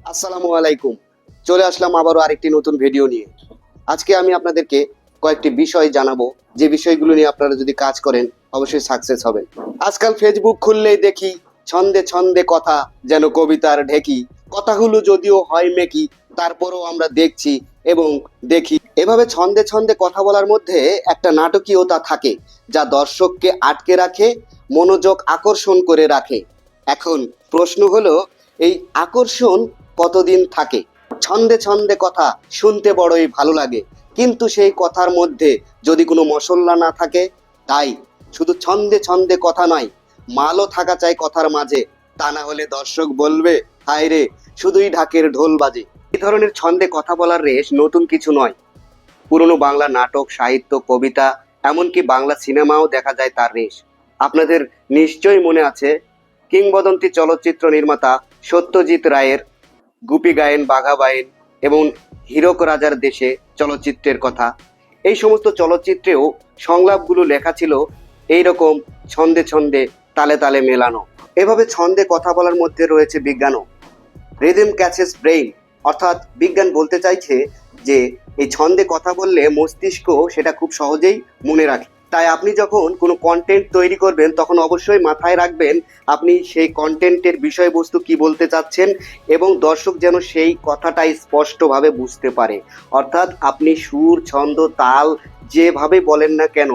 আসসালামু আলাইকুম। চলে আসলাম আবারও আরেকটি নতুন ভিডিও নিয়ে। আজকে আমি আপনাদেরকে কয়েকটি বিষয় জানাবো, যে বিষয়গুলো নিয়ে আপনারা যদি কাজ করেন অবশ্যই সাকসেস হবেন। আজকাল ফেসবুক খুললেই দেখি ছন্দে ছন্দে কথা, যেন কবিতার ঢেকি। কথাগুলো যদিও হয় মেকি, তারপরেও আমরা দেখছি এবং দেখি। এভাবে ছন্দে ছন্দে কথা বলার মধ্যে একটা নাটকীয়তা থাকে, যা দর্শককে আটকে রাখে, মনোযোগ আকর্ষণ করে রাখে। এখন প্রশ্ন হলো, এই আকর্ষণ কতদিন থাকে? ছন্দে ছন্দে কথা শুনতে বড়ই ভালো লাগে, কিন্তু সেই কথার মধ্যে যদি কোনো মশলা না থাকে। তাই শুধু ছন্দে ছন্দে কথা নয়, মালও থাকা চাই কথার মাঝে। তা না হলে দর্শক বলবে, হায় রে, শুধুই ঢাকের ঢোল বাজে। এই ধরনের ছন্দে কথা বলার রেশ নতুন কিছু নয়। পুরনো বাংলা নাটক, সাহিত্য, কবিতা, এমনকি বাংলা সিনেমাও দেখা যায় তার রেশ। আপনাদের নিশ্চয়ই মনে আছে কিংবদন্তি চলচ্চিত্র নির্মাতা সত্যজিৎ রায়ের গুপি গায়েন বাঘা বাইন এবং হীরক রাজার দেশে চলচ্চিত্রের কথা। এই সমস্ত চলচ্চিত্রেও সংলাপগুলো লেখা ছিল এইরকম ছন্দে ছন্দে, তালে তালে মেলানো। এভাবে ছন্দে কথা বলার মধ্যে রয়েছে বিজ্ঞানও। রিদম ক্যাচেস ব্রেইন, অর্থাৎ বিজ্ঞান বলতে চাইছে যে এই ছন্দে কথা বললে মস্তিষ্ক সেটা খুব সহজেই মনে রাখে। তাই আপনি যখন কোনো কন্টেন্ট তৈরি করবেন তখন অবশ্যই মাথায় রাখবেন আপনি সেই কন্টেন্টের বিষয়বস্তু কি বলতে চাচ্ছেন, এবং দর্শক যেন সেই কথাটা স্পষ্টভাবে বুঝতে পারে। অর্থাৎ আপনি সুর, ছন্দ, তাল যেভাবে বলেন না কেন,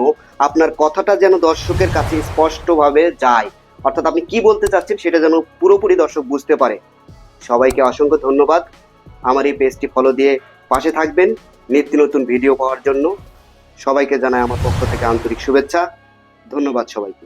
আপনার কথাটা যেন দর্শকের কাছে স্পষ্টভাবে যায়। অর্থাৎ আপনি কি বলতে চাচ্ছেন সেটা যেন পুরোপুরি দর্শক বুঝতে পারে। সবাইকে অসংখ্য ধন্যবাদ। আমার এই পেজটি ফলো দিয়ে পাশে থাকবেন নিত্য নতুন ভিডিও পাওয়ার জন্য। সবাইকে জানাই আমার পক্ষ থেকে আন্তরিক শুভেচ্ছা। ধন্যবাদ সবাইকে।